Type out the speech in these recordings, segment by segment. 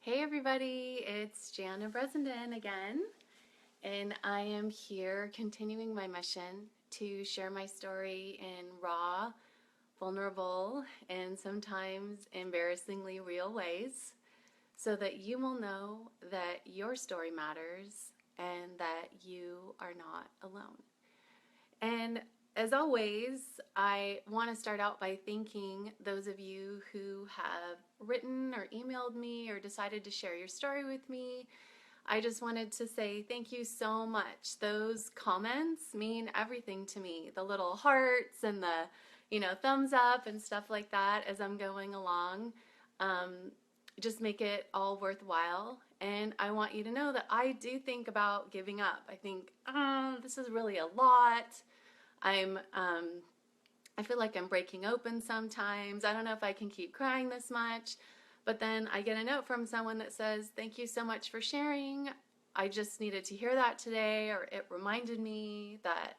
Hey everybody, it's Jan of Bresenden again, and I am here continuing my mission to share my story in raw, vulnerable, and sometimes embarrassingly real ways so that you will know that your story matters and that you are not alone. And as always, I want to start out by thanking those of you who have written or emailed me or decided to share your story with me. I just wanted to say thank you so much. Those comments mean everything to me. The little hearts and the, thumbs up and stuff like that as I'm going along um, just make it all worthwhile. And I want you to know that I do think about giving up. I think, this is really a lot. I feel like I'm breaking open sometimes. I don't know if I can keep crying this much. But then I get a note from someone that says, thank you so much for sharing. I just needed to hear that today, or it reminded me that,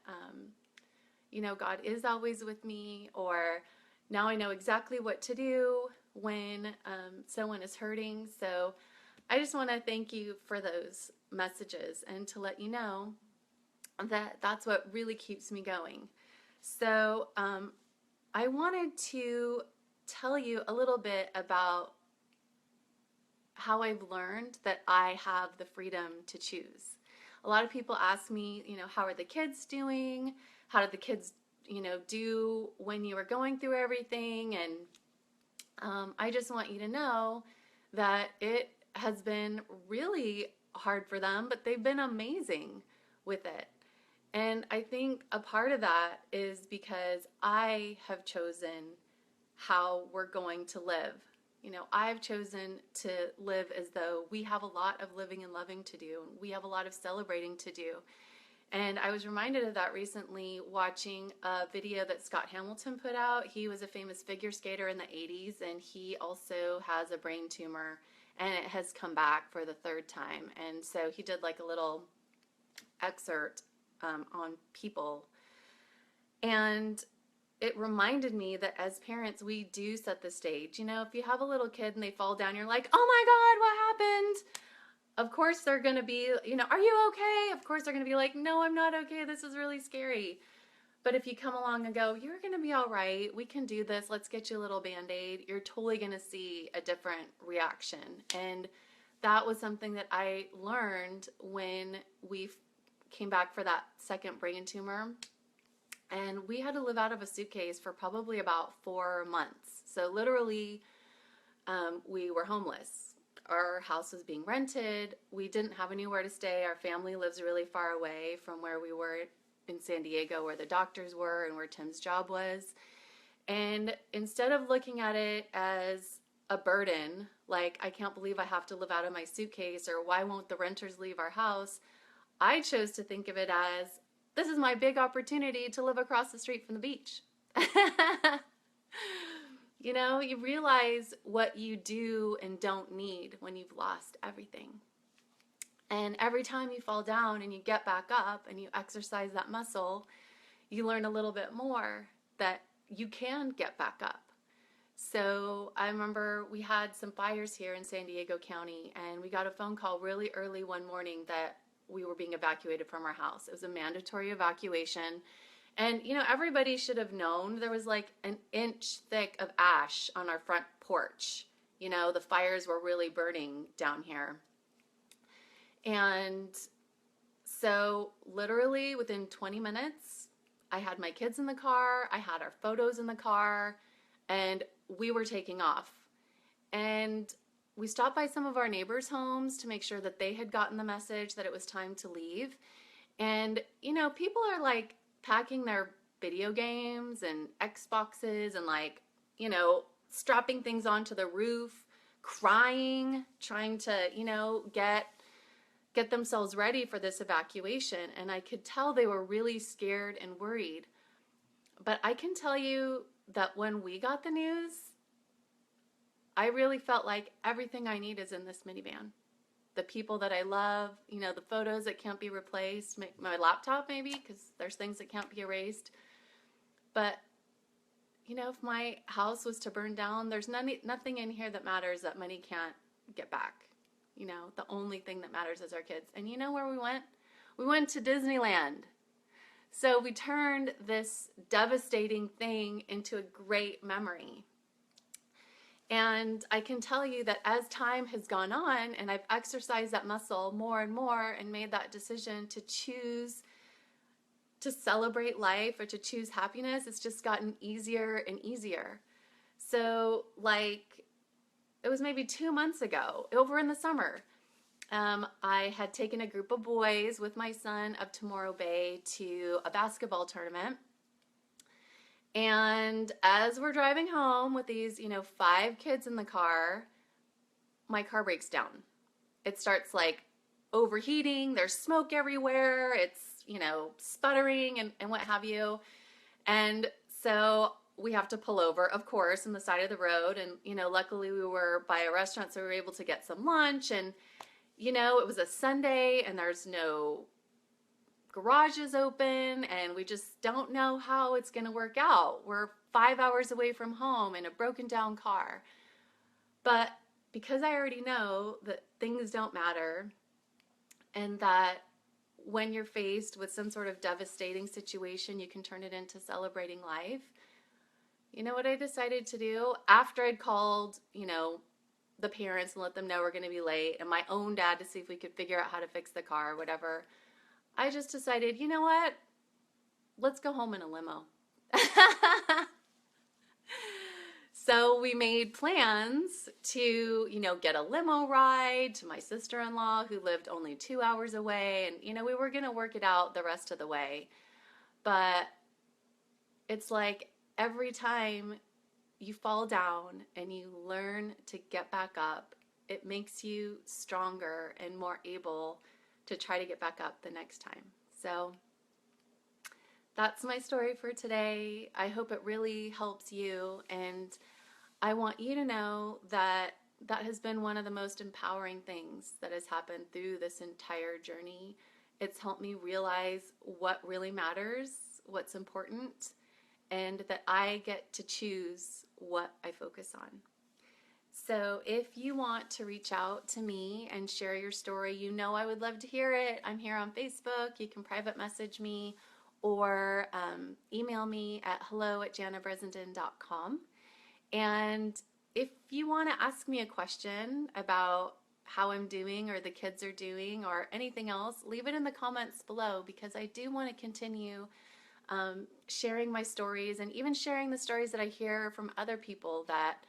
God is always with me, or now I know exactly what to do when someone is hurting. So I just want to thank you for those messages and to let you know that that's what really keeps me going. So I wanted to tell you a little bit about how I've learned that I have the freedom to choose. A lot of people ask me, how are the kids doing? How did the kids, do when you were going through everything? And I just want you to know that it has been really hard for them, but they've been amazing with it. And I think a part of that is because I have chosen how we're going to live. I've chosen to live as though we have a lot of living and loving to do. We have a lot of celebrating to do. And I was reminded of that recently watching a video that Scott Hamilton put out. He was a famous figure skater in the 80s, and he also has a brain tumor, and it has come back for the third time. And so he did like a little excerpt on people. And it reminded me that as parents, we do set the stage. If you have a little kid and they fall down, you're like, oh my God, what happened? Of course they're going to be, are you okay? Of course they're going to be like, no, I'm not okay. This is really scary. But if you come along and go, you're going to be all right. We can do this. Let's get you a little Band-Aid. You're totally going to see a different reaction. And that was something that I learned when we came back for that second brain tumor. And we had to live out of a suitcase for probably about 4 months. So literally, we were homeless. Our house was being rented. We didn't have anywhere to stay. Our family lives really far away from where we were in San Diego, where the doctors were and where Tim's job was. And instead of looking at it as a burden, like, I can't believe I have to live out of my suitcase, or why won't the renters leave our house, I chose to think of it as, this is my big opportunity to live across the street from the beach. You realize what you do and don't need when you've lost everything. And every time you fall down and you get back up and you exercise that muscle, you learn a little bit more that you can get back up. So I remember we had some fires here in San Diego County, and we got a phone call really early one morning that we were being evacuated from our house. It was a mandatory evacuation. And, everybody should have known there was like an inch thick of ash on our front porch. The fires were really burning down here. And so literally within 20 minutes, I had my kids in the car, I had our photos in the car, and we were taking off. And we stopped by some of our neighbors' homes to make sure that they had gotten the message that it was time to leave. And, people are like packing their video games and Xboxes and strapping things onto the roof, crying, trying to, get themselves ready for this evacuation. And I could tell they were really scared and worried. But I can tell you that when we got the news, I really felt like everything I need is in this minivan. The people that I love, the photos that can't be replaced, my laptop maybe, because there's things that can't be erased. But, if my house was to burn down, there's nothing in here that matters that money can't get back. You know, the only thing that matters is our kids. And you know where we went? We went to Disneyland. So we turned this devastating thing into a great memory. And I can tell you that as time has gone on and I've exercised that muscle more and more and made that decision to choose to celebrate life or to choose happiness, it's just gotten easier and easier. So like, it was maybe 2 months ago, over in the summer, I had taken a group of boys with my son up to Morro Bay to a basketball tournament. And as we're driving home with these, 5 kids in the car, my car breaks down. It starts like overheating. There's smoke everywhere. It's, sputtering and what have you. And so we have to pull over, of course, on the side of the road. And, luckily we were by a restaurant, so we were able to get some lunch. And, it was a Sunday and there's no garages open and we just don't know how it's going to work out. We're 5 hours away from home in a broken down car. But because I already know that things don't matter and that when you're faced with some sort of devastating situation, you can turn it into celebrating life. You know what I decided to do? After I'd called, the parents and let them know we're going to be late, and my own dad to see if we could figure out how to fix the car or whatever, I just decided, you know what? Let's go home in a limo. So we made plans to, get a limo ride to my sister-in-law who lived only 2 hours away. And, we were going to work it out the rest of the way. But it's like every time you fall down and you learn to get back up, it makes you stronger and more able to try to get back up the next time. So that's my story for today. I hope it really helps you, and I want you to know that that has been one of the most empowering things that has happened through this entire journey. It's helped me realize what really matters, what's important, and that I get to choose what I focus on. So if you want to reach out to me and share your story, I would love to hear it. I'm here on Facebook. You can private message me or email me at hello@janabresenden.com. And if you want to ask me a question about how I'm doing or the kids are doing or anything else, leave it in the comments below, because I do want to continue sharing my stories and even sharing the stories that I hear from other people that,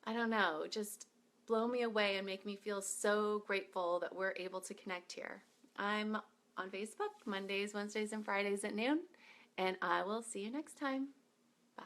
I don't know, just blow me away and make me feel so grateful that we're able to connect here. I'm on Facebook Mondays, Wednesdays, and Fridays at noon, and I will see you next time. Bye.